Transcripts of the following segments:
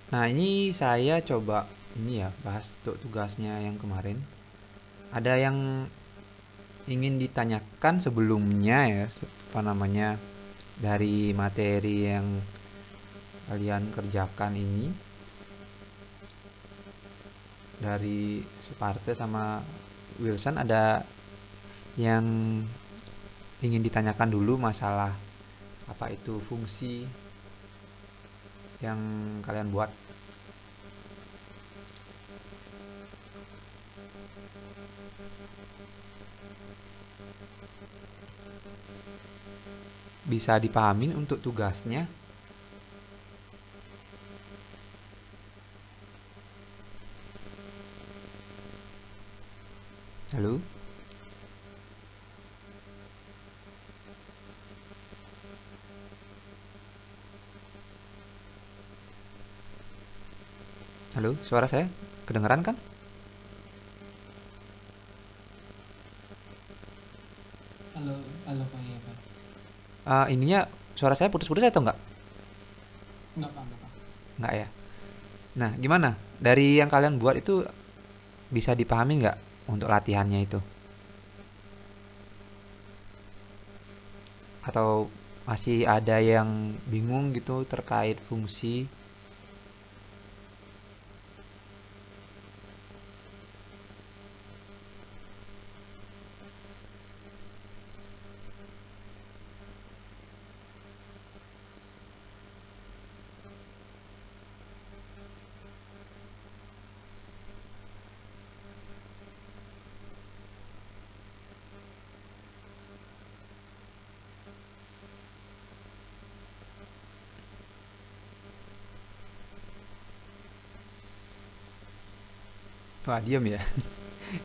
Nah, ini saya coba ini ya bahas untuk tugasnya yang kemarin. Ada yang ingin ditanyakan sebelumnya ya, apa namanya, dari materi yang kalian kerjakan ini dari Suparte sama Wilson, ada yang ingin ditanyakan dulu masalah apa itu fungsi yang kalian buat. Bisa dipahamin untuk tugasnya? Halo? Halo, suara saya kedengeran kan? Halo, halo Pak, iya Pak. Ininya suara saya putus-putus atau enggak? Enggak Pak. Enggak ya. Nah, gimana? Dari yang kalian buat itu bisa dipahami nggak untuk latihannya itu? Atau masih ada yang bingung gitu terkait fungsi? Wah, diam ya.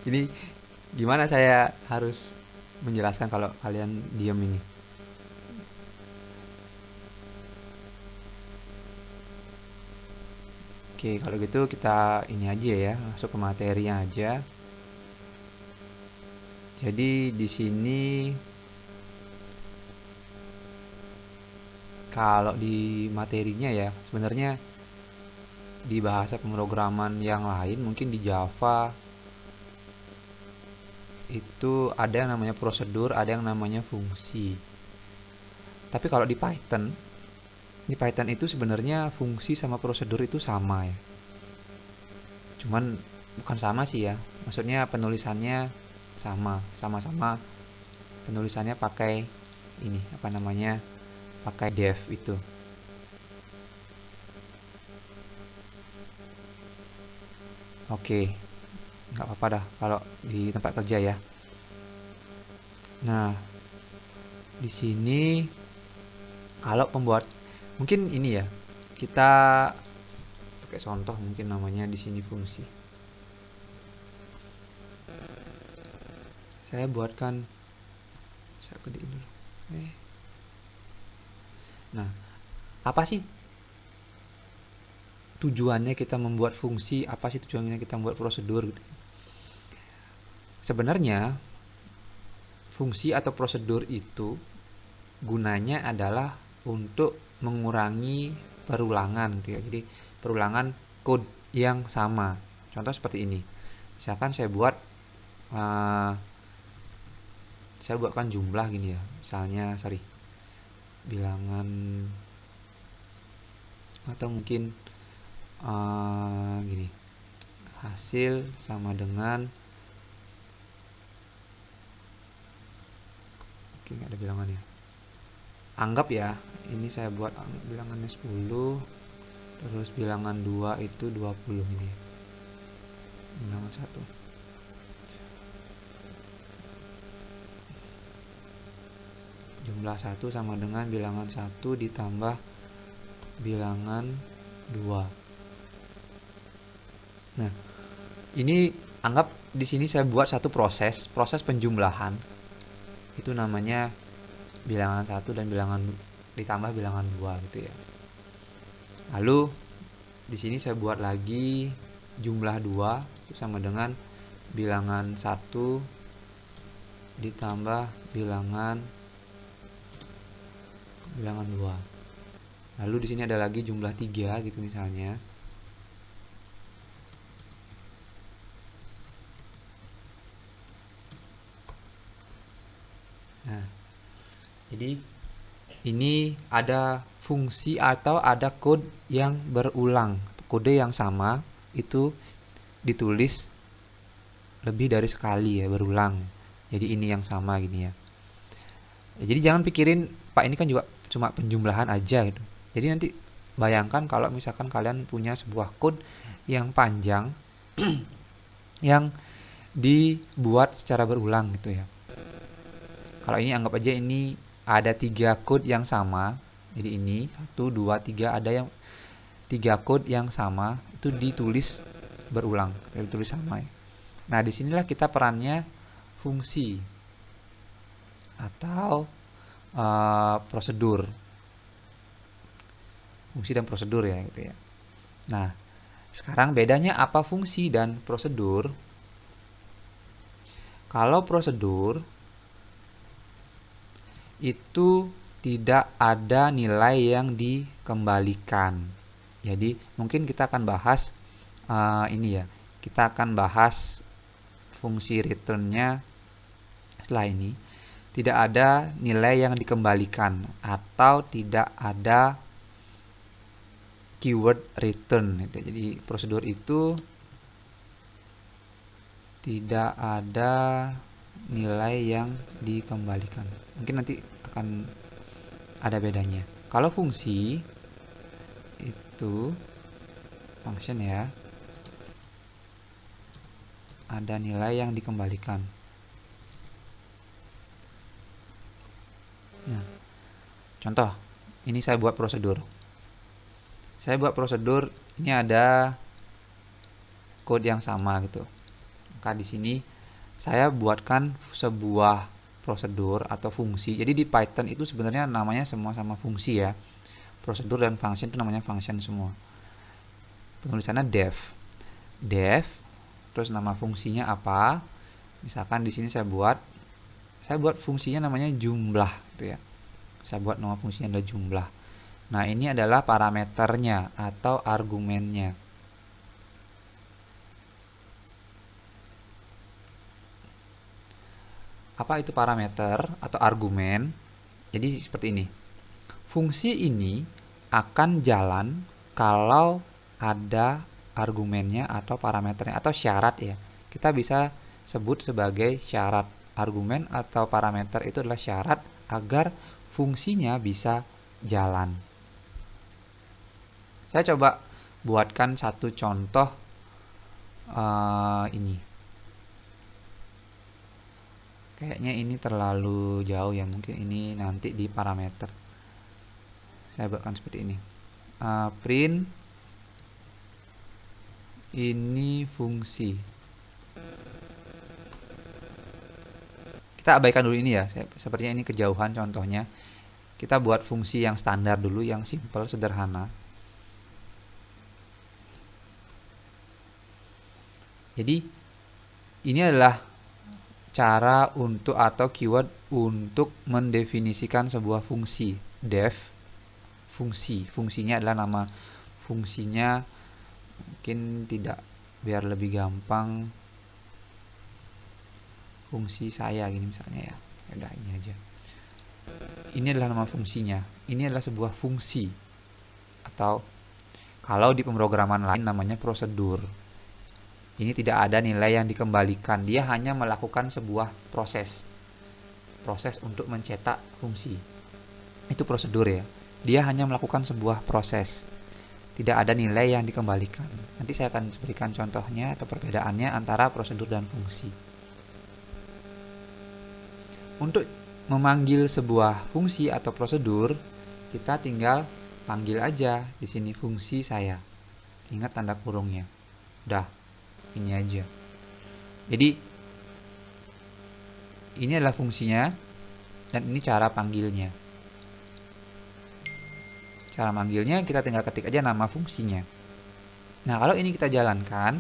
Ini gimana saya harus menjelaskan kalau kalian diam ini? Oke, kalau gitu kita ini aja ya, masuk ke materinya aja. Jadi di sini kalau di materinya ya, sebenarnya di bahasa pemrograman yang lain mungkin di Java itu ada yang namanya prosedur, ada yang namanya fungsi. Tapi kalau di Python itu sebenarnya fungsi sama prosedur itu sama ya. Cuman bukan sama sih ya. Maksudnya penulisannya sama-sama penulisannya pakai ini apa namanya? Pakai def itu. Oke, nggak apa-apa dah kalau di tempat kerja ya. Nah, di sini kalau pembuat mungkin ini ya, kita pakai contoh mungkin namanya di sini fungsi. Saya buatkan saya ketik dulu. Eh. Nah, apa sih tujuannya kita membuat fungsi? Apa sih tujuannya kita membuat prosedur gitu? Sebenarnya fungsi atau prosedur itu gunanya adalah untuk mengurangi perulangan gitu ya. Jadi perulangan code yang sama. Contoh seperti ini. Misalkan uh, saya buatkan jumlah gini ya. Misalnya sorry, bilangan atau mungkin gini. Hasil sama dengan oke, nggak ada bilangannya. Anggap ya, ini saya buat bilangannya 10, terus bilangan 2 itu 20 ini. Bilangan satu. Jumlah satu sama dengan bilangan satu ditambah bilangan 2. Nah, ini anggap di sini saya buat satu proses penjumlahan. Itu namanya bilangan satu dan bilangan ditambah bilangan 2 gitu ya. Lalu di sini saya buat lagi jumlah 2 itu sama dengan bilangan satu ditambah bilangan bilangan 2. Lalu di sini ada lagi jumlah 3 gitu misalnya. Jadi ini ada fungsi atau ada code yang berulang. Kode yang sama itu ditulis lebih dari sekali ya, berulang. Jadi ini yang sama gini ya. Jadi jangan pikirin Pak ini kan juga cuma penjumlahan aja gitu. Jadi nanti bayangkan kalau misalkan kalian punya sebuah code yang panjang yang dibuat secara berulang gitu ya. Kalau ini anggap aja ini ada 3 code yang sama. Jadi ini 1, 2, 3 ada yang 3 code yang sama itu ditulis berulang, ditulis sama ya. Nah, disinilah kita perannya fungsi atau prosedur, fungsi dan prosedur ya gitu ya. Nah, sekarang bedanya apa fungsi dan prosedur? Kalau prosedur itu tidak ada nilai yang dikembalikan. Jadi mungkin kita akan bahas ini ya. Kita akan bahas fungsi returnnya setelah ini. Tidak ada nilai yang dikembalikan atau tidak ada keyword return gitu. Jadi prosedur itu tidak ada nilai yang dikembalikan. Mungkin nanti akan ada bedanya. Kalau fungsi itu function ya, ada nilai yang dikembalikan. Nah, contoh, ini saya buat prosedur. Saya buat prosedur, ini ada code yang sama gitu. Maka di sini saya buatkan sebuah prosedur atau fungsi. Jadi di Python itu sebenarnya namanya semua sama fungsi ya. Prosedur dan function itu namanya function semua. Penulisannya def, terus nama fungsinya apa? Misalkan di sini saya buat fungsinya namanya jumlah gitu ya. Saya buat nama fungsinya adalah jumlah. Nah, ini adalah parameternya atau argumennya. Apa itu parameter atau argumen? Jadi seperti ini. Fungsi ini akan jalan kalau ada argumennya atau parameternya atau syarat ya. Kita bisa sebut sebagai syarat. Argumen atau parameter itu adalah syarat agar fungsinya bisa jalan. Saya coba buatkan satu contoh ini. Kayaknya ini terlalu jauh ya, mungkin ini nanti di parameter. Saya buatkan seperti ini. Print ini fungsi. Kita abaikan dulu ini ya. Sepertinya ini kejauhan contohnya. Kita buat fungsi yang standar dulu, yang simple, sederhana. Jadi ini adalah cara untuk atau keyword untuk mendefinisikan sebuah fungsi. Def fungsi. Fungsinya adalah nama fungsinya. Mungkin tidak, biar lebih gampang, fungsi saya gini misalnya ya. Udah ini aja. Ini adalah nama fungsinya. Ini adalah sebuah fungsi. Atau kalau di pemrograman lain namanya prosedur. Ini tidak ada nilai yang dikembalikan. Dia hanya melakukan sebuah proses. Proses untuk mencetak fungsi. Itu prosedur ya. Dia hanya melakukan sebuah proses. Tidak ada nilai yang dikembalikan. Nanti saya akan berikan contohnya atau perbedaannya antara prosedur dan fungsi. Untuk memanggil sebuah fungsi atau prosedur, kita tinggal panggil aja di sini fungsi saya. Ingat tanda kurungnya. Udah, ini aja. Jadi ini adalah fungsinya dan ini cara panggilnya. Cara manggilnya kita tinggal ketik aja nama fungsinya. Nah, kalau ini kita jalankan,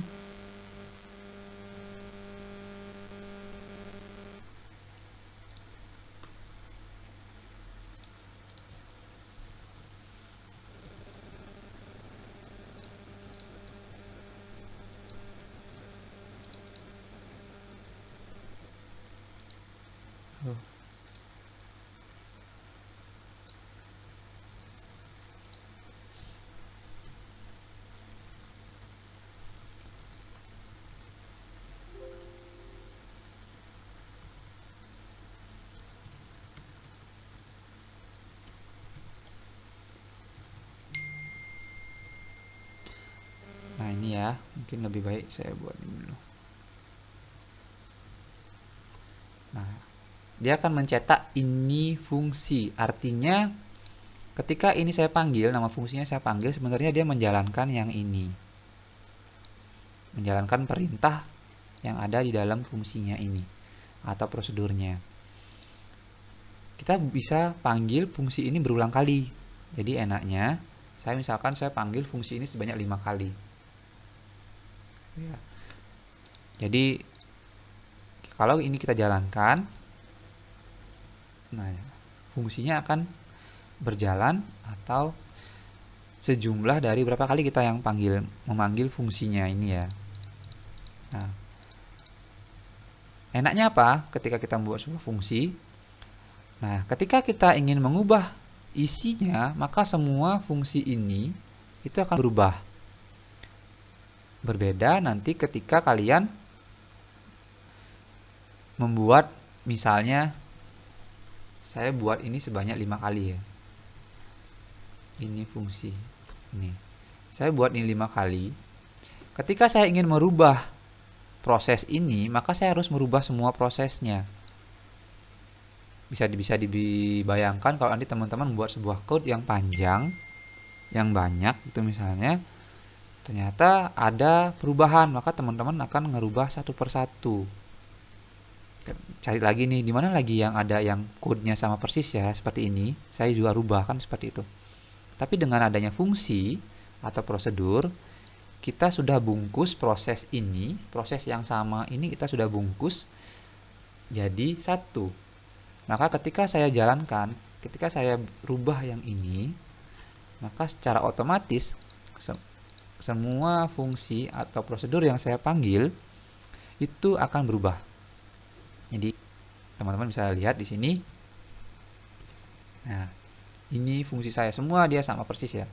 ini ya, mungkin lebih baik saya buat ini dulu. Nah, dia akan mencetak ini fungsi. Artinya ketika ini saya panggil, nama fungsinya saya panggil, sebenarnya dia menjalankan yang ini. Menjalankan perintah yang ada di dalam fungsinya ini atau prosedurnya. Kita bisa panggil fungsi ini berulang kali. Jadi enaknya saya misalkan saya panggil fungsi ini sebanyak 5 kali. Ya. Jadi kalau ini kita jalankan, nah fungsinya akan berjalan atau sejumlah dari berapa kali kita yang memanggil fungsinya ini ya. Nah, enaknya apa ketika kita membuat sebuah fungsi? Nah, ketika kita ingin mengubah isinya, maka semua fungsi ini itu akan berubah. Berbeda nanti ketika kalian membuat, misalnya saya buat ini sebanyak 5 kali ya. Ini fungsi ini. Saya buat ini 5 kali. Ketika saya ingin merubah proses ini, maka saya harus merubah semua prosesnya. Bisa dibayangkan kalau nanti teman-teman membuat sebuah code yang panjang, yang banyak itu misalnya, ternyata ada perubahan, maka teman-teman akan ngerubah satu persatu. Cari lagi nih, dimana lagi yang ada yang code-nya sama persis ya, seperti ini. Saya juga rubah kan seperti itu. Tapi dengan adanya fungsi atau prosedur, kita sudah bungkus proses ini, proses yang sama ini kita sudah bungkus jadi satu. Maka ketika saya jalankan, ketika saya rubah yang ini, maka secara otomatis semua fungsi atau prosedur yang saya panggil itu akan berubah. Jadi teman-teman bisa lihat di sini. Nah, ini fungsi saya semua dia sama persis ya.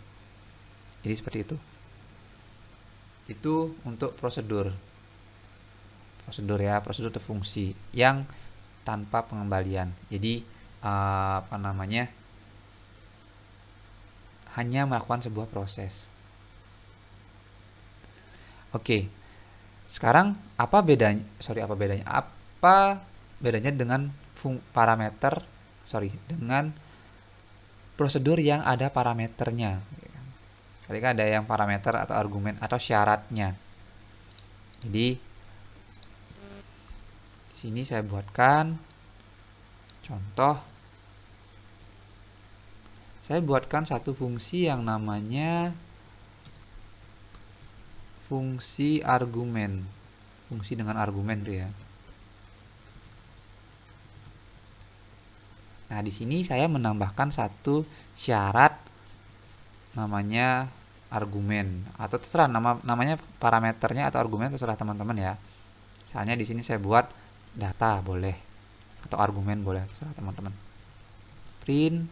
Jadi seperti itu. Itu untuk prosedur. Prosedur ya, prosedur atau fungsi yang tanpa pengembalian. Jadi apa namanya? Hanya melakukan sebuah proses. Oke. Sekarang apa bedanya? Apa bedanya dengan dengan prosedur yang ada parameternya? Tadi kan ada yang parameter atau argumen atau syaratnya. Jadi di sini saya buatkan contoh. Saya buatkan satu fungsi yang namanya fungsi argumen. Fungsi dengan argumen tuh ya. Nah, di sini saya menambahkan satu syarat namanya argumen atau terserah namanya parameternya atau argumen terserah teman-teman ya. Misalnya di sini saya buat data boleh atau argumen boleh terserah teman-teman. Print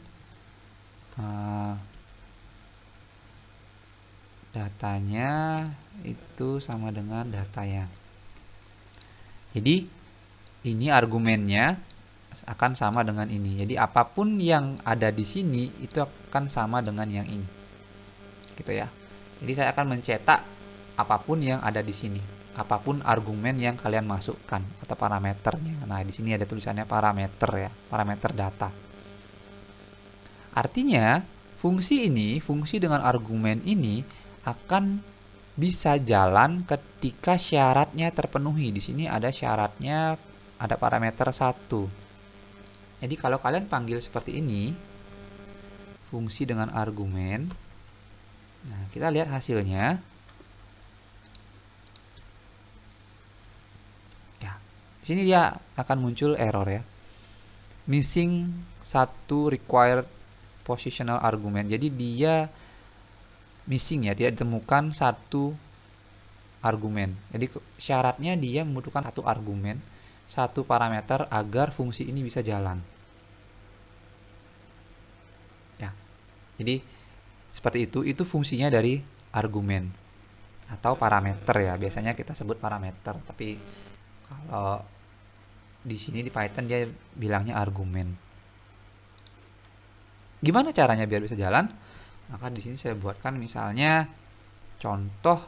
datanya itu sama dengan datanya. Jadi ini argumennya akan sama dengan ini. Jadi apapun yang ada di sini itu akan sama dengan yang ini. Gitu ya. Jadi saya akan mencetak apapun yang ada di sini. Apapun argumen yang kalian masukkan atau parameternya. Nah, di sini ada tulisannya parameter ya, parameter data. Artinya, fungsi dengan argumen ini akan bisa jalan ketika syaratnya terpenuhi. Di sini ada syaratnya, ada parameter 1. Jadi kalau kalian panggil seperti ini, fungsi dengan argumen, nah kita lihat hasilnya. Ya, di sini dia akan muncul error ya. Missing satu required positional argument. Jadi dia missing ya, dia ditemukan satu argumen. Jadi syaratnya dia membutuhkan satu argumen, satu parameter agar fungsi ini bisa jalan. Ya. Jadi seperti itu fungsinya dari argumen atau parameter ya. Biasanya kita sebut parameter, tapi kalau di sini di Python dia bilangnya argumen. Gimana caranya biar bisa jalan? Maka di sini saya buatkan misalnya contoh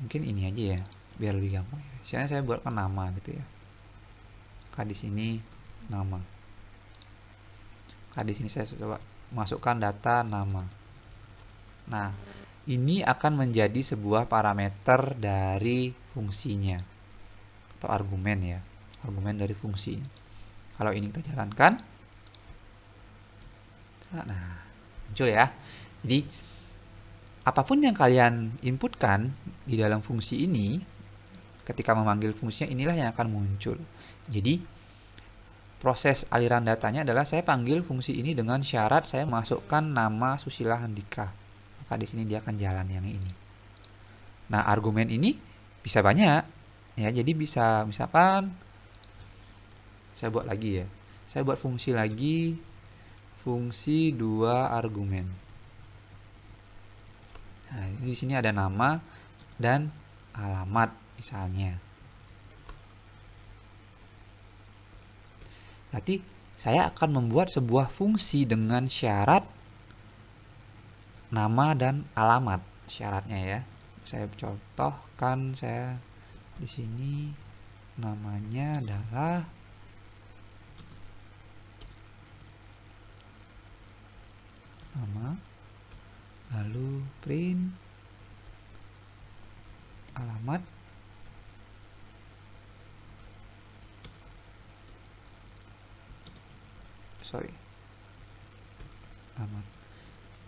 mungkin ini aja ya, biar lebih gampang. Misalnya saya buatkan nama gitu ya. Di sini nama. Di sini saya coba masukkan data nama. Nah, ini akan menjadi sebuah parameter dari fungsinya atau argumen ya, argumen dari fungsi. Kalau ini kita jalankan, nah muncul ya. Jadi apapun yang kalian inputkan di dalam fungsi ini, ketika memanggil fungsinya inilah yang akan muncul. Jadi proses aliran datanya adalah saya panggil fungsi ini dengan syarat saya masukkan nama Susila Handika. Maka di sini dia akan jalan yang ini. Nah, argumen ini bisa banyak ya. Jadi bisa misalkan saya buat lagi ya. Saya buat fungsi lagi, fungsi 2 argumen. Nah, di sini ada nama dan alamat misalnya. Berarti saya akan membuat sebuah fungsi dengan syarat nama dan alamat syaratnya ya. Saya contohkan, saya di sini namanya adalah nama, lalu print alamat, alamat.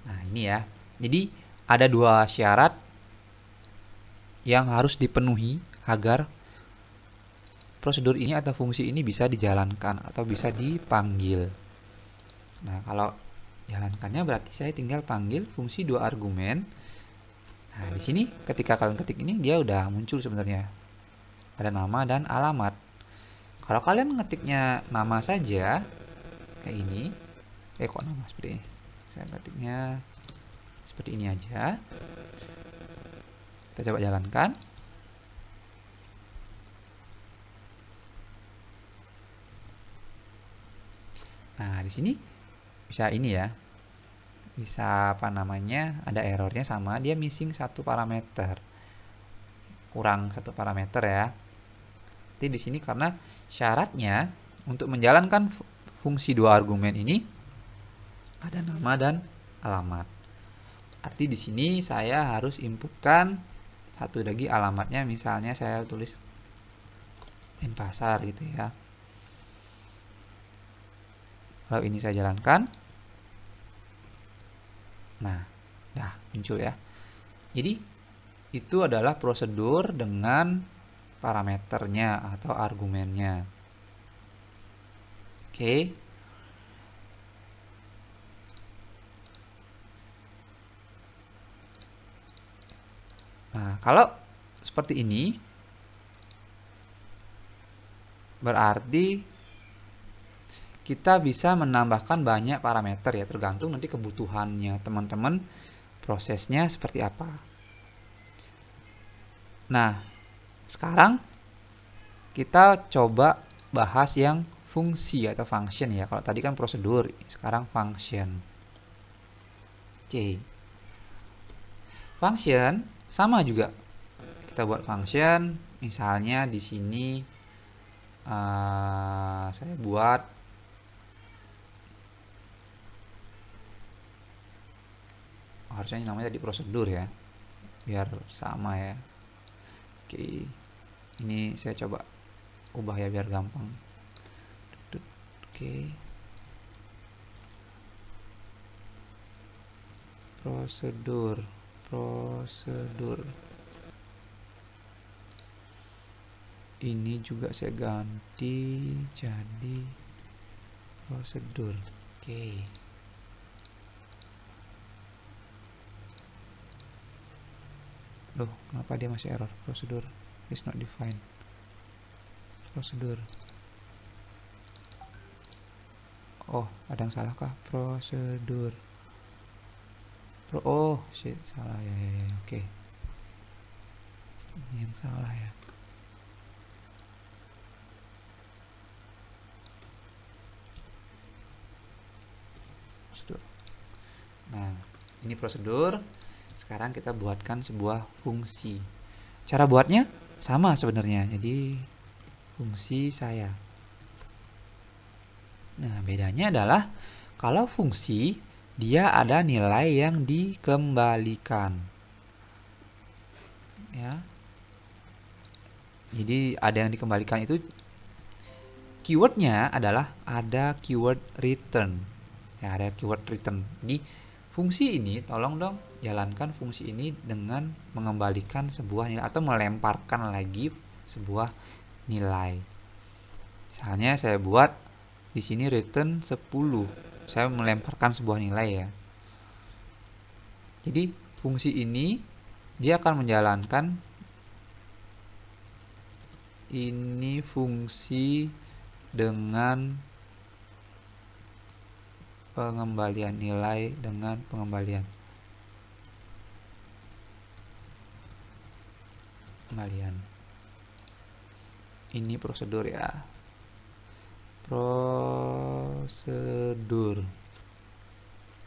Nah, ini ya. Jadi ada 2 syarat yang harus dipenuhi agar prosedur ini atau fungsi ini bisa dijalankan atau bisa dipanggil. Nah, kalau jalankannya berarti saya tinggal panggil fungsi 2 argumen. Nah, di sini ketika kalian ketik ini dia udah muncul sebenarnya. Ada nama dan alamat. Kalau kalian ngetiknya nama saja kayak ini, kok nama seperti ini. Saya ketiknya seperti ini aja. Kita coba jalankan. Nah, di sini bisa ini ya. Bisa apa namanya? Ada errornya sama dia missing 1 parameter. Kurang 1 parameter ya. Jadi di sini karena syaratnya untuk menjalankan fungsi 2 argumen ini ada nama dan alamat. Arti di sini saya harus inputkan 1 lagi alamatnya, misalnya saya tulis Denpasar gitu ya. Lalu ini saya jalankan. Nah, dah muncul ya. Jadi itu adalah prosedur dengan parameternya atau argumennya. Oke. Nah, kalau seperti ini berarti kita bisa menambahkan banyak parameter ya, tergantung nanti kebutuhannya teman-teman, prosesnya seperti apa. Nah, sekarang kita coba bahas yang fungsi atau function ya. Kalau tadi kan prosedur, sekarang function. Oke. Function sama juga. Kita buat function, misalnya di sini saya buat harusnya namanya tadi prosedur ya, biar sama ya. Oke, ini saya coba ubah ya biar gampang. Oke, prosedur ini juga saya ganti jadi prosedur. Oke. Loh, kenapa dia masih error? Prosedur is not defined. Prosedur. Oh, ada yang salah kah? Prosedur. Oh, shit, salah ya. Oke. Ini yang salah ya. Prosedur. Nah, ini prosedur. Sekarang kita buatkan sebuah fungsi. Cara buatnya sama sebenarnya. Jadi fungsi saya. Nah, bedanya adalah kalau fungsi dia ada nilai yang dikembalikan. Ya. Jadi ada yang dikembalikan itu keywordnya adalah ada keyword return. Ya, ada keyword return. Jadi fungsi ini tolong dong jalankan fungsi ini dengan mengembalikan sebuah nilai atau melemparkan lagi sebuah nilai. Misalnya saya buat di sini return 10. Saya melemparkan sebuah nilai ya. Jadi fungsi ini dia akan menjalankan ini fungsi dengan pengembalian nilai dengan pengembalian. Ini prosedur ya. Prosedur.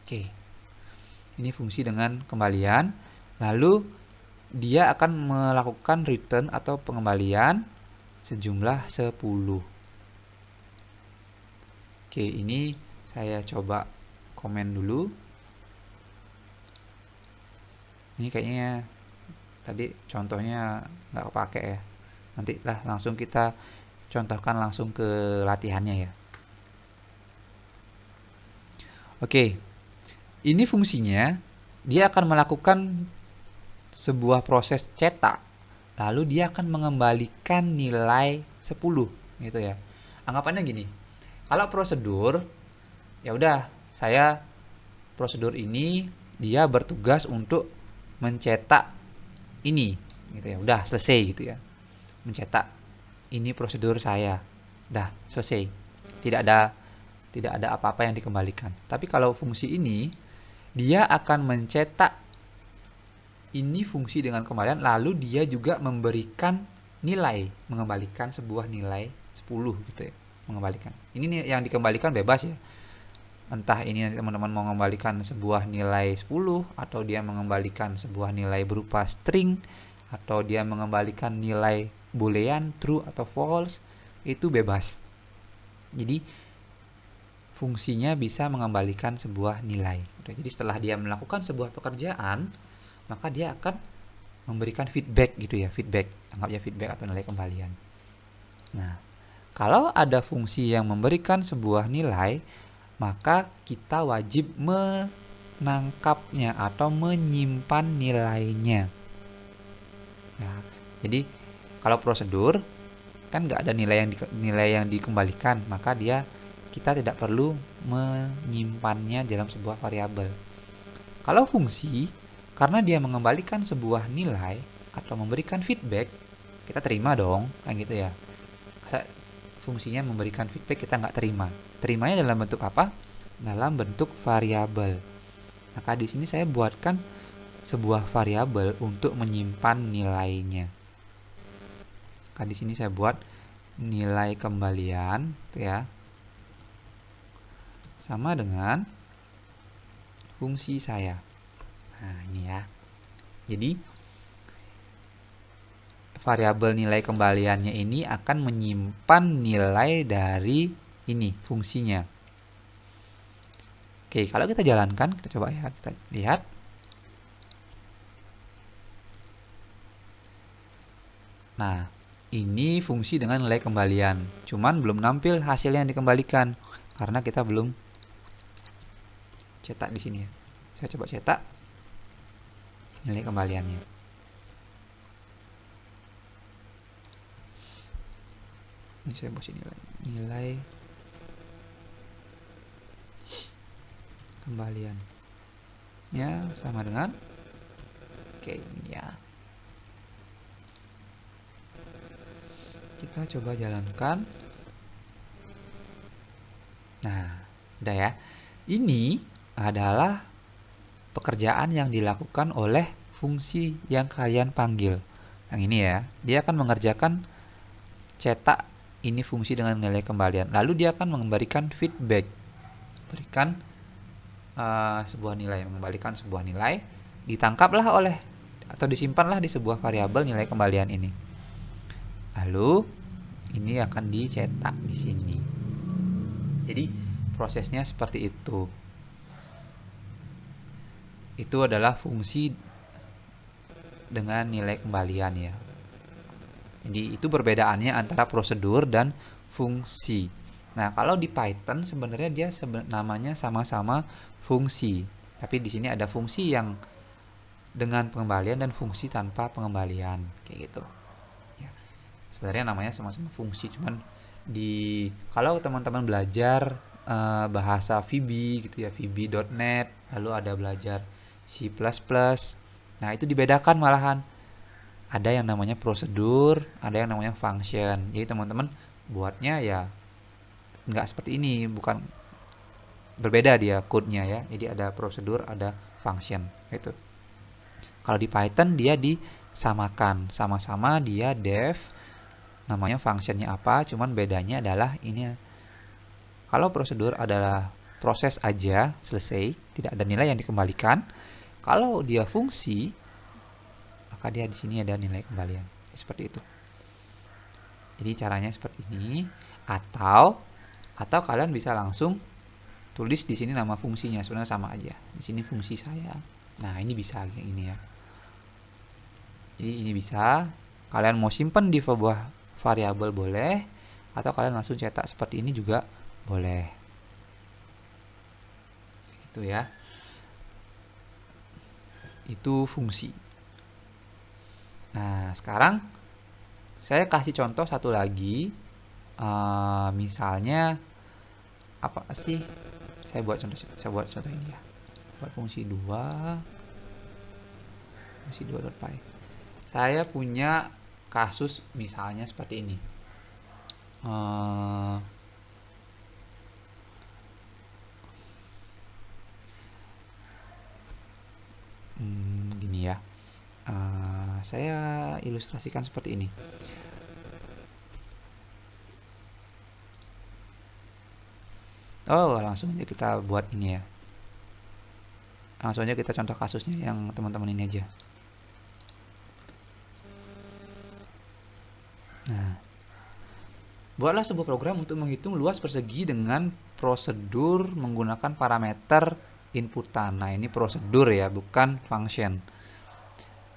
Oke. Ini fungsi dengan kembalian. Lalu dia akan melakukan return atau pengembalian sejumlah 10. Oke, ini saya coba komen dulu. Ini kayaknya tadi contohnya nggak kepake ya. Nanti lah langsung kita contohkan langsung ke latihannya ya. Oke, ini fungsinya dia akan melakukan sebuah proses cetak, lalu dia akan mengembalikan nilai 10 gitu ya. Anggapannya gini, kalau prosedur ya udah, saya prosedur ini dia bertugas untuk mencetak ini gitu ya, udah selesai gitu ya, mencetak ini prosedur saya, udah selesai, tidak ada apa-apa yang dikembalikan. Tapi kalau fungsi ini dia akan mencetak ini fungsi dengan kembalian, lalu dia juga memberikan nilai, mengembalikan sebuah nilai 10 gitu ya, mengembalikan. Ini yang dikembalikan bebas ya. Entah ini teman-teman mau mengembalikan sebuah nilai 10 atau dia mengembalikan sebuah nilai berupa string atau dia mengembalikan nilai boolean true atau false, itu bebas. Jadi fungsinya bisa mengembalikan sebuah nilai. Jadi setelah dia melakukan sebuah pekerjaan, maka dia akan memberikan feedback gitu ya, feedback, anggapnya feedback atau nilai kembalian. Nah, kalau ada fungsi yang memberikan sebuah nilai, maka kita wajib menangkapnya atau menyimpan nilainya. Nah, jadi kalau prosedur kan nggak ada nilai yang dikembalikan, maka kita tidak perlu menyimpannya dalam sebuah variabel. Kalau fungsi, karena dia mengembalikan sebuah nilai atau memberikan feedback, kita terima dong, kan gitu ya. Fungsinya memberikan feedback, kita nggak terima. Terimanya dalam bentuk apa? Dalam bentuk variabel. Maka di sini saya buatkan sebuah variabel untuk menyimpan nilainya. Maka di sini saya buat nilai kembalian, tuh ya, sama dengan fungsi saya. Nah, ini ya. Jadi variabel nilai kembaliannya ini akan menyimpan nilai dari ini fungsinya. Oke, kalau kita jalankan, kita coba ya, kita lihat. Nah, ini fungsi dengan nilai kembalian. Cuman belum nampil hasilnya yang dikembalikan karena kita belum cetak di sini ya. Saya coba cetak nilai kembaliannya. Ini saya buat nilai kembalian. Ya, sama dengan ini ya. Kita coba jalankan. Nah, udah ya. Ini adalah pekerjaan yang dilakukan oleh fungsi yang kalian panggil. Yang ini ya, dia akan mengerjakan cetak ini fungsi dengan nilai kembalian. Lalu dia akan memberikan feedback, berikan sebuah nilai, mengembalikan sebuah nilai. ditangkaplah oleh atau disimpanlah di sebuah variabel nilai kembalian ini. Lalu ini akan dicetak di sini. Jadi prosesnya seperti itu. Itu adalah fungsi dengan nilai kembalian ya. Jadi itu perbedaannya antara prosedur dan fungsi. Nah, kalau di Python sebenarnya dia namanya sama-sama fungsi. Tapi di sini ada fungsi yang dengan pengembalian dan fungsi tanpa pengembalian, kayak gitu. Ya, sebenarnya namanya sama-sama fungsi, cuman kalau teman-teman belajar bahasa VB gitu ya, VB.NET, lalu ada belajar C++. Nah, itu dibedakan malahan. Ada yang namanya prosedur, ada yang namanya function. Jadi teman-teman buatnya ya nggak seperti ini, bukan berbeda dia code-nya ya. Jadi ada prosedur, ada function gitu. Kalau di Python dia disamakan, sama-sama dia def, namanya functionnya apa, cuman bedanya adalah ini. Kalau prosedur adalah proses aja, selesai, tidak ada nilai yang dikembalikan. Kalau dia fungsi, maka dia di sini ada nilai kembalian. Seperti itu. Jadi caranya seperti ini, atau kalian bisa langsung tulis di sini nama fungsinya, sebenarnya sama aja. Di sini fungsi saya. Nah, ini bisa kayak ini ya. Jadi ini bisa kalian mau simpan di sebuah variabel boleh, atau kalian langsung cetak seperti ini juga boleh. Itu ya. Itu fungsi. Nah, sekarang saya kasih contoh satu lagi. Misalnya apa sih? Saya buat contoh ini ya. Buat fungsi 2. Fungsi 2.py. Saya punya kasus misalnya seperti ini. Gini ya. Saya ilustrasikan seperti ini. Oh, langsung aja kita buat ini ya. Langsung aja kita contoh kasusnya yang teman-teman ini aja. Nah, buatlah sebuah program untuk menghitung luas persegi dengan prosedur menggunakan parameter inputan. Nah, ini prosedur ya, bukan function.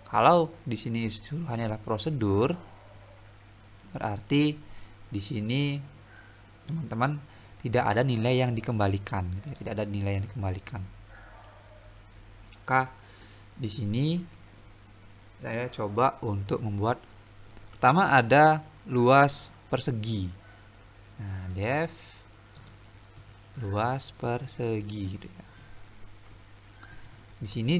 Kalau di sini suruhannya adalah prosedur, berarti di sini teman-teman tidak ada nilai yang dikembalikan, gitu ya. Tidak ada nilai yang dikembalikan. Maka di sini saya coba untuk membuat pertama ada luas persegi. Nah, def luas persegi gitu ya. Di sini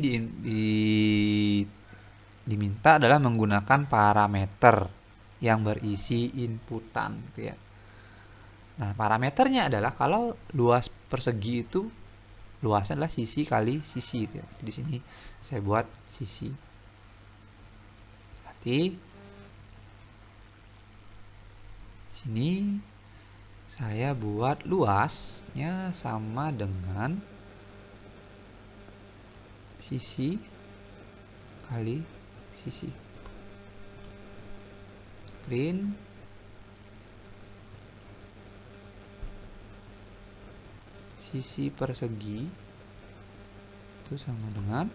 diminta adalah menggunakan parameter yang berisi inputan gitu ya. Nah, parameternya adalah kalau luas persegi itu luasnya adalah sisi kali sisi gitu ya. Di sini saya buat sisi. Berarti sini saya buat luasnya sama dengan sisi kali sisi. Print sisi persegi itu sama dengan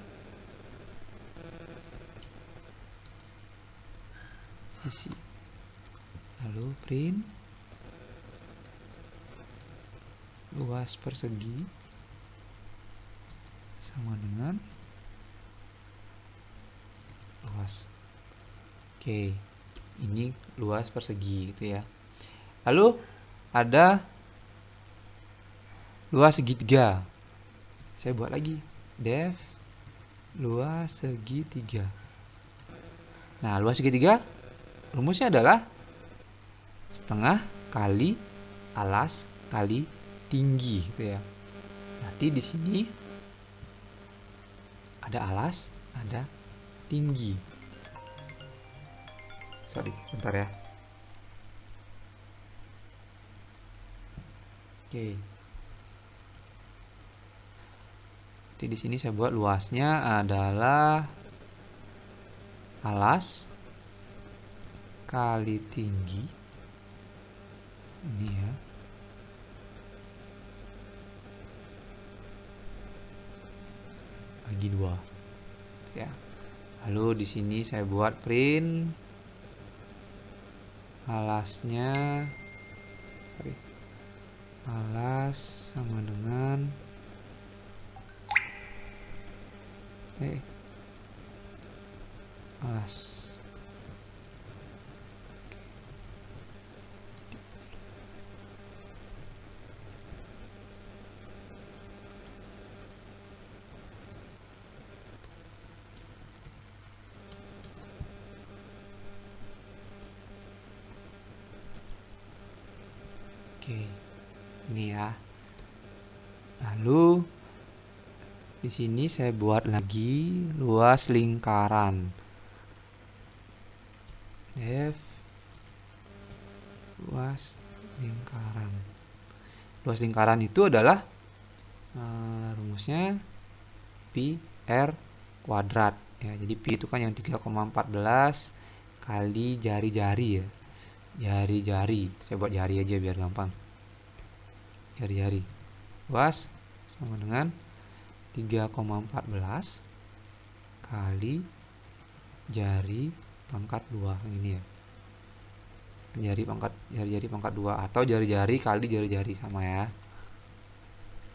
sisi. Lalu print luas persegi sama dengan luas. Oke, ini luas persegi gitu ya. Lalu ada luas segitiga. Saya buat lagi def luas segitiga. Nah, luas segitiga rumusnya adalah setengah kali alas kali tinggi gitu ya. Nanti di sini ada alas, ada tinggi. Sorry, sebentar ya. Oke. Jadi di sini saya buat luasnya adalah alas kali tinggi. Ini ya. Bagi 2. Ya. Lalu di sini saya buat print alasnya. Alas sama dengan alas. Oke, ini ya. Lalu di sini saya buat lagi luas lingkaran. Def luas lingkaran. Luas lingkaran itu adalah rumusnya pi r kuadrat ya. Jadi pi itu kan yang 3,14 kali jari-jari ya. Jari-jari, saya buat jari aja biar gampang. Jari-jari luas sama dengan 3,14 kali jari pangkat 2 ini ya. Jari pangkat 2 atau jari-jari kali jari-jari sama ya.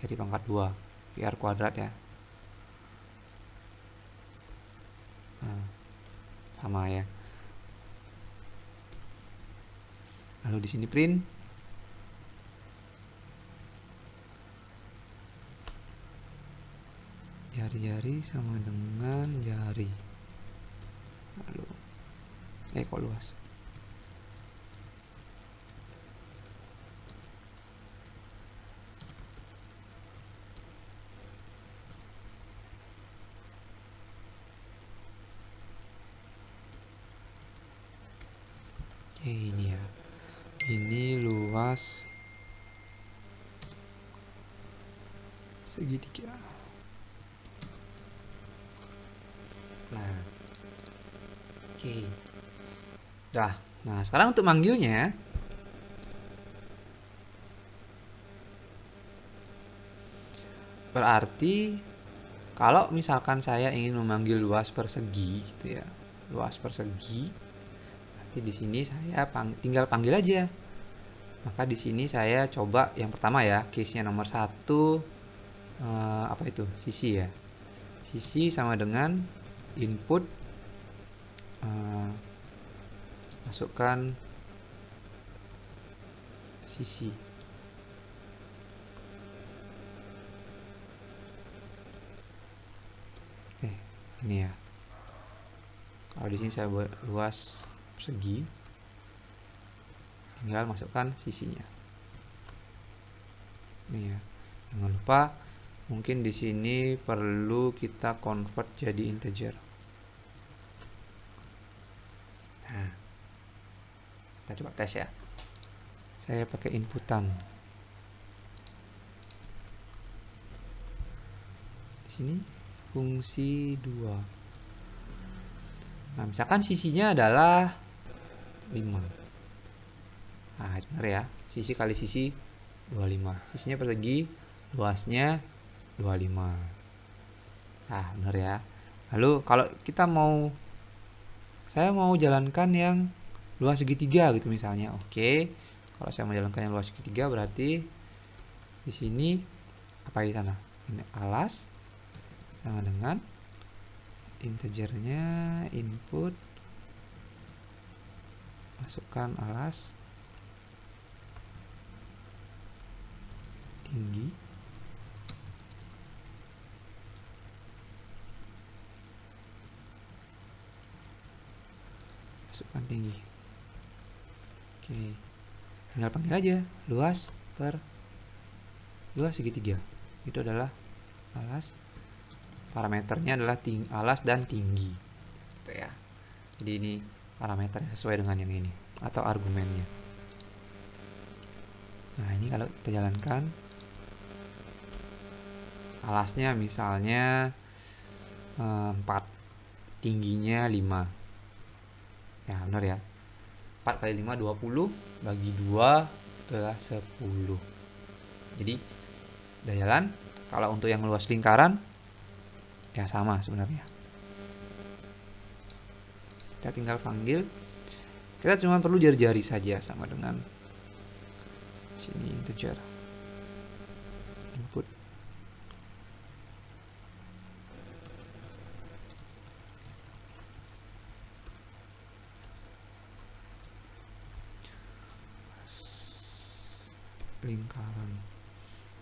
Jari pangkat 2 pi r kuadrat ya. Nah, sama ya. Lalu di sini print jari-jari sama dengan jari. Lalu kok luas. Oke, ini ya. Ini luas segitiga. Nah, oke. Dah. Nah, sekarang untuk manggilnya, berarti kalau misalkan saya ingin memanggil luas persegi gitu ya. Luas persegi. Nanti di sini saya tinggal panggil aja. Maka di sini saya coba yang pertama ya, case-nya nomor 1 apa itu? Sisi ya. Sisi sama dengan input masukkan sisi. Ini ya. Kalau di sini saya buat luas persegi, tinggal masukkan sisinya. Ini ya. Jangan lupa mungkin di sini perlu kita convert jadi integer. Nah, kita coba tes ya. Saya pakai inputan. Di sini fungsi 2. Nah, misalkan sisinya adalah 5. Nah, benar ya. Sisi kali sisi 25. Sisinya persegi, luasnya 25. Nah, benar ya. Lalu kalau kita saya mau jalankan yang luas segitiga gitu misalnya. Oke. Kalau saya mau jalankan yang luas segitiga berarti di sini apa di sana? Ini alas sama dengan integernya input, masukkan alas tinggi, masukkan tinggi. Oke, tinggal panggil aja luas segitiga. Itu adalah alas, parameternya adalah alas dan tinggi gitu ya. Jadi ini parameternya sesuai dengan yang ini atau argumennya. Nah, ini kalau kita jalankan alasnya misalnya 4, tingginya 5. Ya benar ya, 4 kali 5 20, bagi 2 adalah 10. Jadi udah jalan. Kalau untuk yang luas lingkaran ya sama sebenarnya, kita tinggal panggil. Kita cuma perlu jari-jari saja, sama dengan sini integer input. Lingkaran.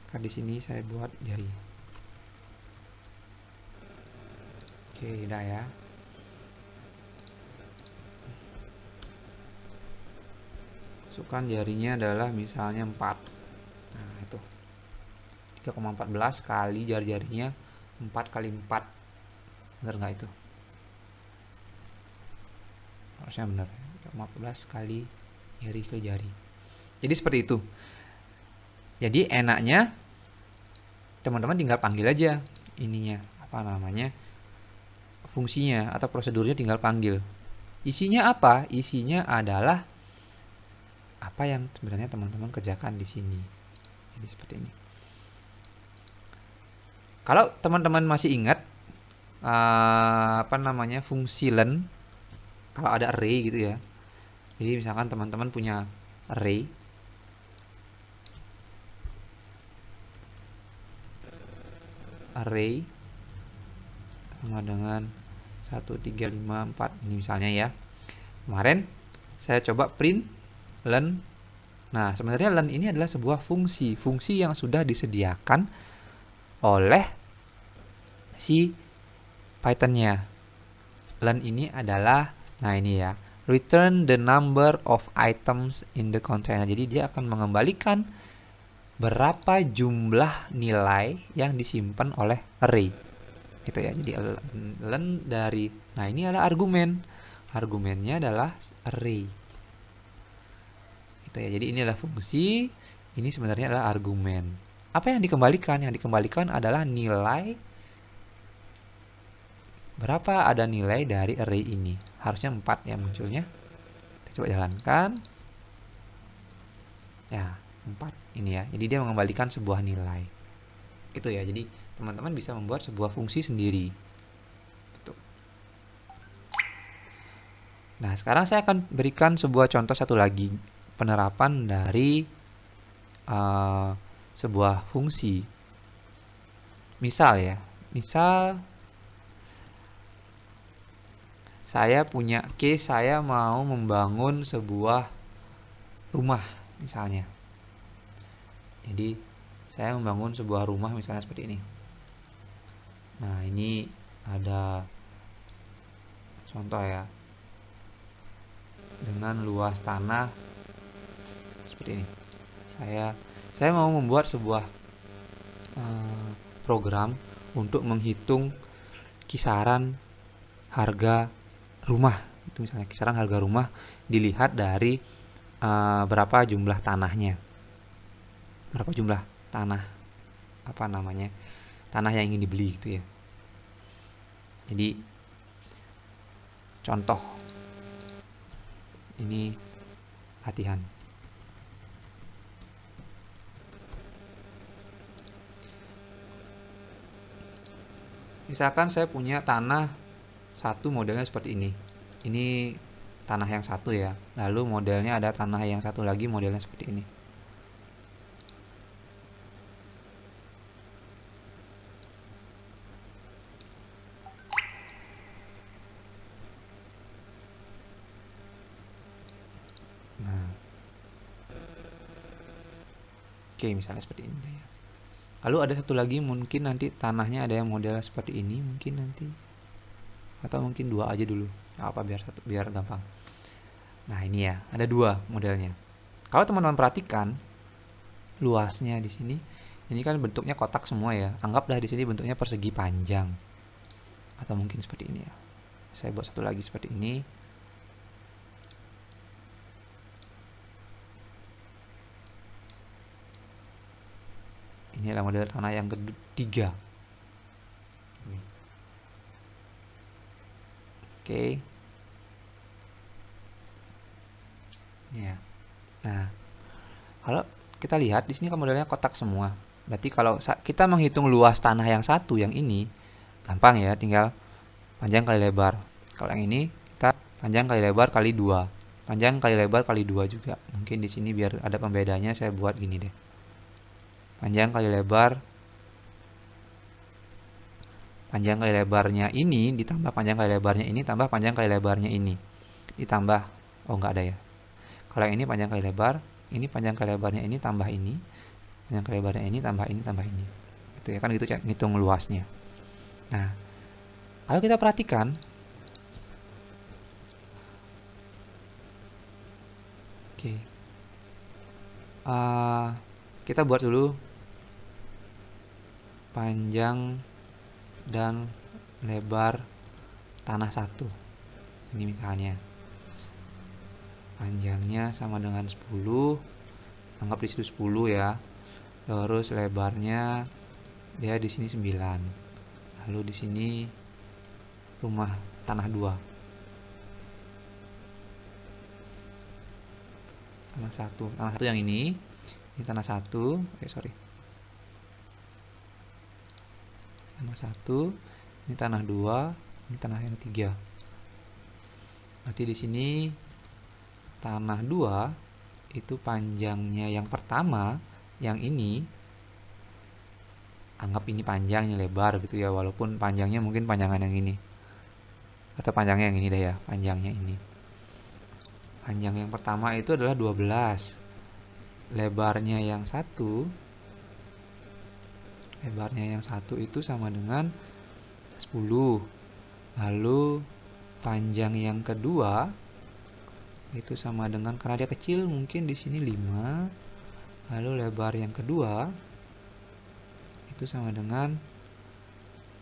Kan di sini saya buat jari. Oke, udah ya. Masukkan jarinya adalah misalnya 4. Nah, itu 3,14 kali jari-jarinya 4 kali 4. Bener nggak itu? Harusnya benar. 3,14 kali jari ke jari. Jadi seperti itu. Jadi enaknya teman-teman tinggal panggil aja ininya, apa namanya, fungsinya atau prosedurnya tinggal panggil. Isinya apa? Isinya adalah apa yang sebenarnya teman-teman kerjakan di sini. Jadi seperti ini. Kalau teman-teman masih ingat apa namanya, fungsi len, kalau ada array gitu ya. Jadi misalkan teman-teman punya array, sama dengan 1, 3, 5, 4 ini misalnya ya. Kemarin saya coba print len. Nah, sebenarnya len ini adalah sebuah fungsi yang sudah disediakan oleh si Python-nya. Len ini adalah, nah ini ya, return the number of items in the container. Jadi dia akan mengembalikan berapa jumlah nilai yang disimpan oleh array. Gitu ya. Jadi len dari, nah ini adalah argumen. Argumennya adalah array. Gitu ya. Jadi ini adalah fungsi, ini sebenarnya adalah argumen. Apa yang dikembalikan? Yang dikembalikan adalah nilai, berapa ada nilai dari array ini. Harusnya 4 ya munculnya. Kita coba jalankan. Ya, 4 ini ya. Jadi dia mengembalikan sebuah nilai. Itu ya. Jadi teman-teman bisa membuat sebuah fungsi sendiri. Gitu. Nah, sekarang saya akan berikan sebuah contoh satu lagi, penerapan dari sebuah fungsi. Misal ya, misal saya punya case, saya mau membangun sebuah rumah misalnya. Jadi saya membangun sebuah rumah misalnya seperti ini. Nah, ini ada contoh ya, dengan luas tanah seperti ini. Saya mau membuat sebuah program untuk menghitung kisaran harga rumah. Itu misalnya kisaran harga rumah dilihat dari berapa jumlah tanahnya, berapa jumlah tanah, apa namanya, tanah yang ingin dibeli gitu ya. Jadi contoh ini latihan. Misalkan saya punya tanah satu, modelnya seperti ini. Ini tanah yang satu ya. Lalu modelnya ada tanah yang satu lagi, modelnya seperti ini. Nah, oke, misalnya seperti ini ya. Lalu ada satu lagi, mungkin nanti tanahnya ada yang model seperti ini, mungkin nanti, atau mungkin 2 aja dulu. Apa biar gampang. Nah, ini ya, ada 2 modelnya. Kalau teman-teman perhatikan luasnya di sini, ini kan bentuknya kotak semua ya. Anggaplah di sini bentuknya persegi panjang. Atau mungkin seperti ini ya. Saya buat satu lagi seperti ini. Ini adalah model tanah yang ketiga. Oke. Ya. Nah, kalau kita lihat di sini kan modelnya kotak semua. Berarti kalau kita menghitung luas tanah yang satu yang ini, gampang ya, tinggal panjang kali lebar. Kalau yang ini kita panjang kali lebar kali 2. Panjang kali lebar kali 2 juga. Mungkin di sini biar ada pembedanya saya buat gini deh. Panjang kali lebar, panjang kali lebarnya ini ditambah panjang kali lebarnya ini tambah panjang kali lebarnya ini ditambah, oh nggak ada ya. Kalau yang ini panjang kali lebar, ini panjang kali lebarnya ini tambah ini, panjang kali lebarnya ini tambah ini tambah ini. Itu ya kan, gitu ya ngitung luasnya. Nah, kalau kita perhatikan, oke, kita buat dulu panjang dan lebar tanah satu. Ini misalnya panjangnya sama dengan 10, anggap di situ 10 ya. Terus lebarnya dia di sini 9. Lalu di sini rumah tanah 2. Tanah 1. Tanah 1 yang ini tanah 1. Sorry. Tanah 1, ini tanah 2, ini tanah yang 3. Berarti di sini tanah 2 itu panjangnya yang pertama, yang ini anggap ini panjangnya lebar gitu ya, walaupun panjangnya mungkin panjangan yang ini atau panjangnya yang ini deh ya, panjangnya ini. Panjang yang pertama itu adalah 12. Lebarnya yang satu, itu sama dengan 10. Lalu panjang yang kedua itu sama dengan, karena dia kecil mungkin di sini 5. Lalu lebar yang kedua itu sama dengan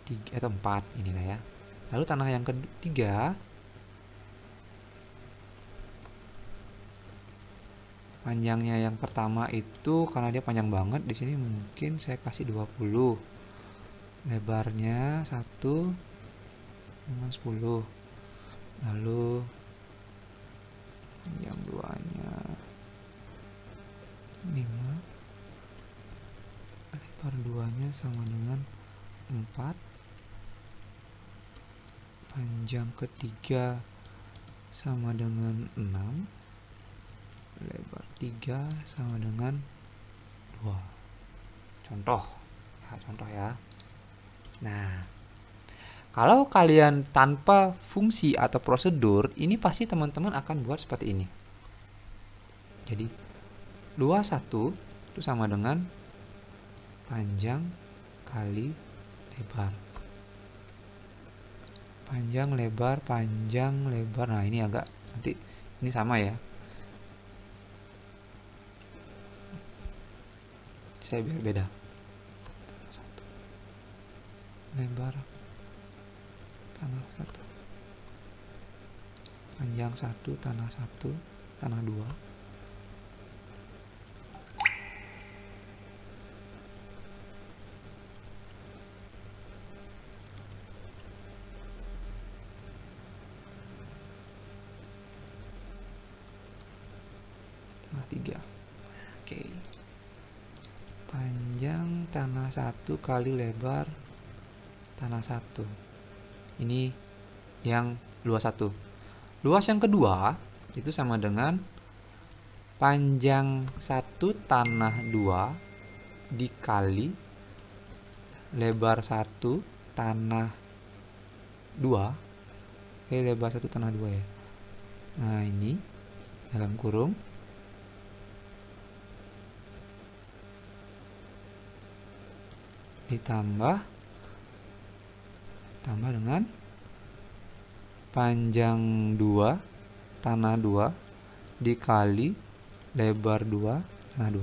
3 atau 4 inilah ya. Lalu tanah yang ketiga panjangnya yang pertama itu karena dia panjang banget di sini mungkin saya kasih 20. Lebarnya 1 dengan 10. Lalu yang duanya 5. Lebar duanya sama dengan 4. Panjang ketiga sama dengan 6. Lebar 3 sama dengan 2. Contoh ya. Nah, kalau kalian tanpa fungsi atau prosedur, ini pasti teman-teman akan buat seperti ini. Jadi luas 1 itu sama dengan panjang kali lebar. Panjang lebar. Nah, ini agak nanti ini sama ya. Saya biar beda. Lebar tanah 1. Panjang 1 tanah 1 tanah 2. Tanah 3. Oke. Panjang tanah 1 kali lebar tanah 1. Ini yang luas 1. Luas yang kedua itu sama dengan panjang 1 tanah 2 dikali lebar 1 tanah 2. Lebar 1 tanah 2 ya. Nah, ini dalam kurung ditambah dengan panjang 2 tanah 2 dikali lebar 2 tanah 2.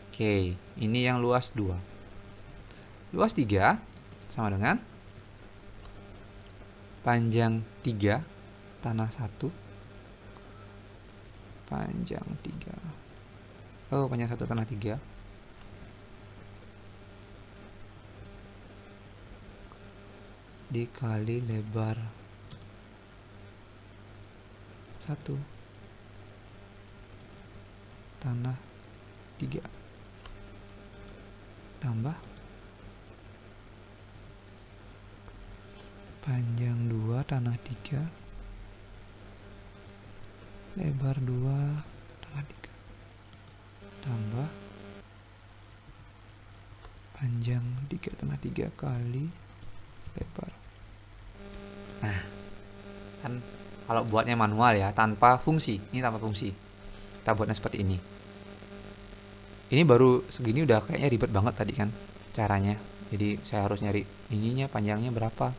Oke, ini yang luas 2. Luas 3 sama dengan panjang 3 tanah 1. Panjang 3. Oh, panjang 1 tanah 3 dikali lebar 1 tanah 3 tambah panjang 2 tanah 3 lebar 2 tanah 3 tambah panjang 3 tanah 3 kali lebar. Nah, kan kalau buatnya manual ya, tanpa fungsi. Ini tanpa fungsi. Kita buatnya seperti ini. Ini baru segini udah kayaknya ribet banget tadi kan caranya. Jadi saya harus nyari ininya panjangnya berapa.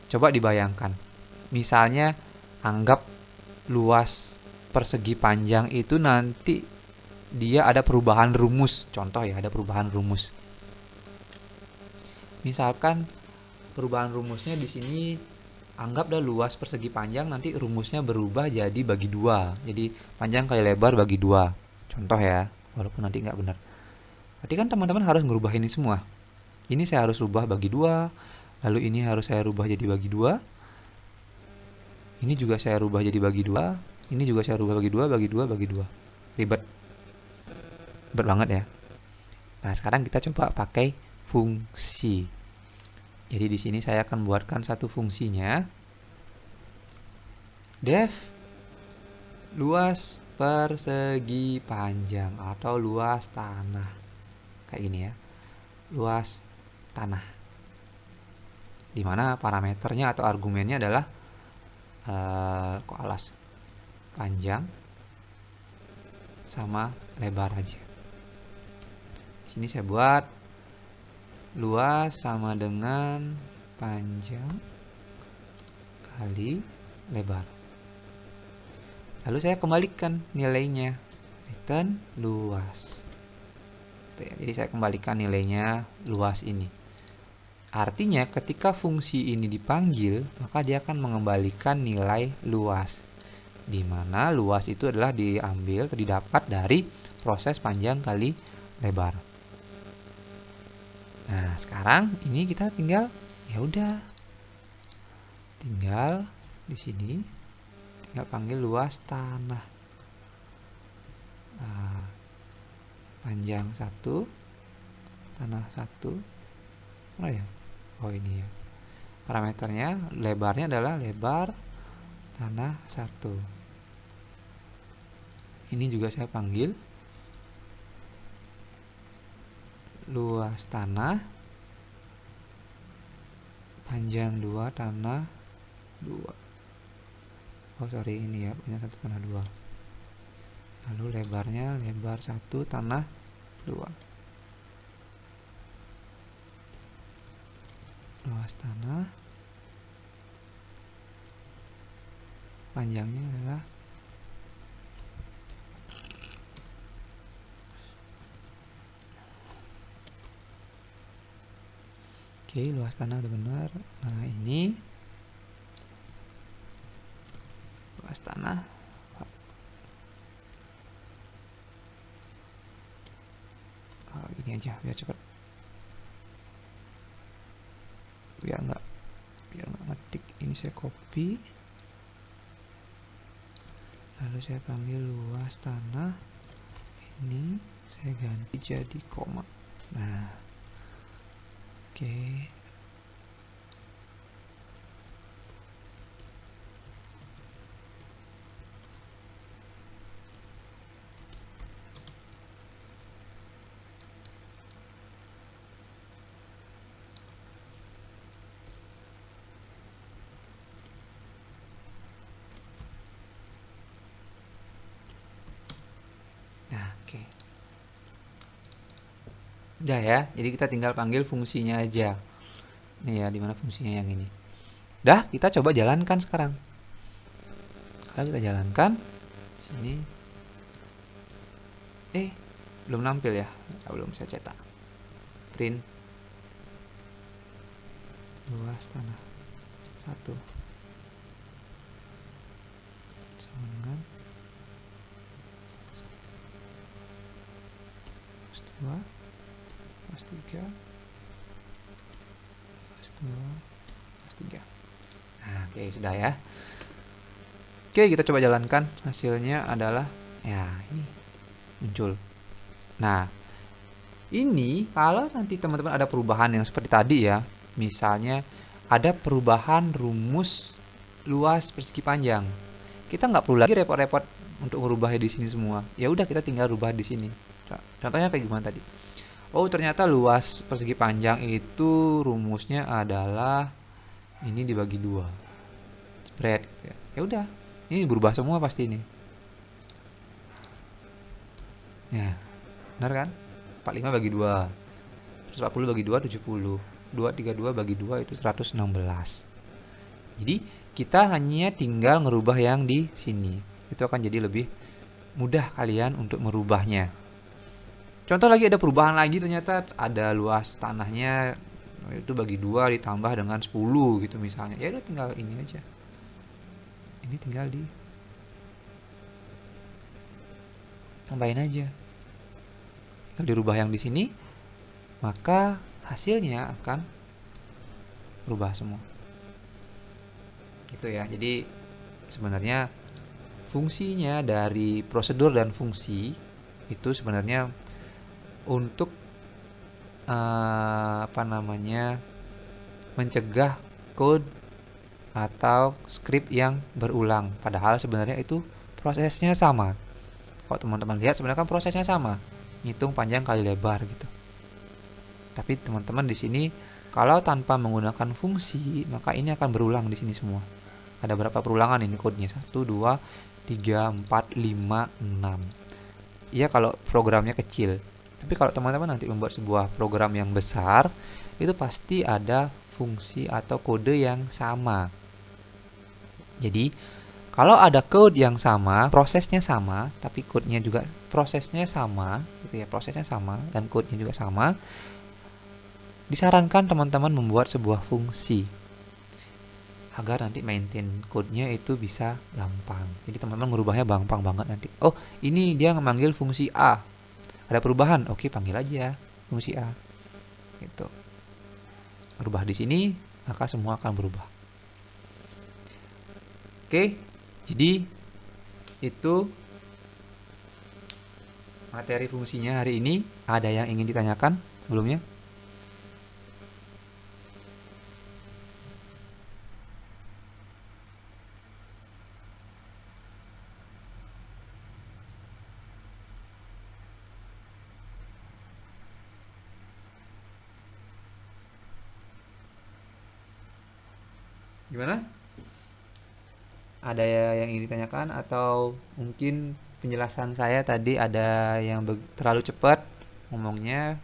Coba dibayangkan. Misalnya anggap luas persegi panjang itu nanti dia ada perubahan rumus. Contoh ya, ada perubahan rumus. Misalkan perubahan rumusnya di sini anggap dah luas persegi panjang, nanti rumusnya berubah jadi bagi 2. Jadi panjang kali lebar bagi 2. Contoh ya, walaupun nanti nggak benar. Berarti kan teman-teman harus ngerubah ini semua. Ini saya harus rubah bagi 2, lalu ini harus saya rubah jadi bagi 2. Ini juga saya rubah jadi bagi 2, ini juga saya rubah bagi 2, bagi 2, bagi 2. Ribet. Ribet banget ya. Nah, sekarang kita coba pakai fungsi. Jadi di sini saya akan buatkan satu fungsinya. Def luas persegi panjang atau luas tanah. Kayak gini ya. Luas tanah. Dimana parameternya atau argumennya adalah alas panjang sama lebar aja. Di sini saya buat luas sama dengan panjang kali lebar. Lalu saya kembalikan nilainya. Return luas. Jadi saya kembalikan nilainya luas ini. Artinya ketika fungsi ini dipanggil, maka dia akan mengembalikan nilai luas. Di mana luas itu adalah diambil atau didapat dari proses panjang kali lebar. Nah, sekarang ini kita tinggal ya udah. Tinggal di sini tinggal panggil luas tanah. Nah, panjang 1, tanah 1. Oh ya. Oh ini ya. Parameternya lebarnya adalah lebar tanah 1. Ini juga saya panggil luas tanah panjang 2 tanah 2. Oh sorry, ini ya, panjang 1 tanah 2. Lalu lebarnya lebar 1 tanah 2. Luas tanah panjangnya adalah oke, luas tanah udah benar. Nah, ini luas tanah gini aja biar cepat, biar nggak ngetik. Ini saya copy, lalu saya panggil luas tanah, ini saya ganti jadi koma. Nah, oke. Oke. Udah ya, jadi kita tinggal panggil fungsinya aja. Nih ya, dimana fungsinya yang ini. Udah, kita coba jalankan sekarang. Kalau kita jalankan, sini. Belum nampil ya? Belum saya cetak. Print. Luas tanah 1 sama dengan 2, plus 3, plus 2, plus 3. Nah, oke, sudah ya. Oke, kita coba jalankan. Hasilnya adalah ya ini muncul. Nah, ini kalau nanti teman-teman ada perubahan yang seperti tadi ya, misalnya ada perubahan rumus luas persegi panjang, kita nggak perlu lagi repot-repot untuk merubahnya di sini semua. Ya udah, kita tinggal rubah di sini. Contohnya kayak gimana tadi? Oh, ternyata luas persegi panjang itu rumusnya adalah ini dibagi 2. Spread. Ya udah, ini berubah semua pasti ini. Ya, benar kan? 45 bagi 2. 140 bagi 2 70. 232 bagi 2 itu 116. Jadi, kita hanya tinggal ngerubah yang di sini. Itu akan jadi lebih mudah kalian untuk merubahnya. Contoh lagi, ada perubahan lagi, ternyata ada luas tanahnya itu bagi 2 ditambah dengan 10 gitu misalnya. Ya udah, tinggal ini aja. Ini tinggal di tambahin aja. Tinggal dirubah yang di sini, maka hasilnya akan berubah semua. Gitu ya. Jadi sebenarnya fungsinya dari prosedur dan fungsi itu sebenarnya untuk mencegah code atau script yang berulang, padahal sebenarnya itu prosesnya sama. Kalau teman-teman lihat, sebenarnya kan prosesnya sama, ngitung panjang kali lebar gitu. Tapi teman-teman di sini kalau tanpa menggunakan fungsi, maka ini akan berulang di sini semua. Ada berapa perulangan ini kodenya? 1, 2, 3, 4, 5, 6. Iya kalau programnya kecil. Tapi kalau teman-teman nanti membuat sebuah program yang besar, itu pasti ada fungsi atau kode yang sama. Jadi, kalau ada code yang sama, prosesnya sama, tapi kodenya juga prosesnya sama, gitu ya, prosesnya sama dan kodenya juga sama, disarankan teman-teman membuat sebuah fungsi agar nanti maintain code-nya itu bisa gampang. Jadi teman-teman merubahnya gampang banget nanti. Oh, ini dia memanggil fungsi A. Ada perubahan, oke, panggil aja fungsi A. Gitu. Berubah di sini, maka semua akan berubah. Oke, jadi itu materi fungsinya hari ini. Ada yang ingin ditanyakan sebelumnya? Gimana? Ada yang ingin ditanyakan atau mungkin penjelasan saya tadi ada yang terlalu cepat ngomongnya?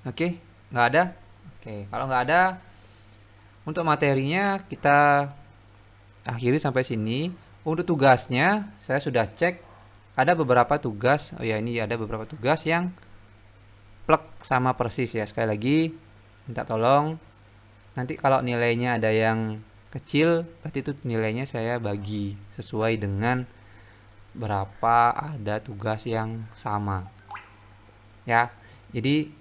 Oke, nggak ada? Oke, kalau nggak ada, untuk materinya kita akhiri sampai sini. Untuk tugasnya, saya sudah cek ada beberapa tugas. Oh ya, ini ada beberapa tugas yang plek sama persis ya. Sekali lagi, minta tolong. Nanti kalau nilainya ada yang kecil, berarti itu nilainya saya bagi sesuai dengan berapa ada tugas yang sama. Ya, jadi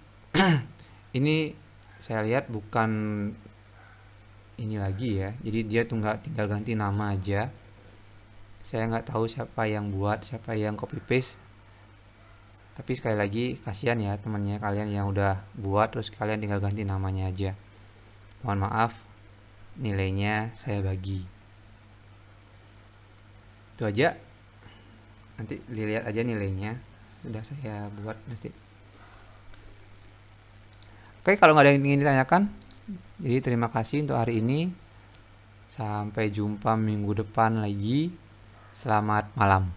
ini saya lihat bukan ini lagi ya, jadi dia tinggal ganti nama aja. Saya nggak tahu siapa yang buat, siapa yang copy paste, tapi sekali lagi kasihan ya temannya kalian yang udah buat terus kalian tinggal ganti namanya aja. Mohon maaf, nilainya saya bagi. Itu aja, nanti dilihat aja nilainya sudah saya buat nanti. Oke, kalau nggak ada yang ingin ditanyakan, jadi terima kasih untuk hari ini. Sampai jumpa minggu depan lagi. Selamat malam.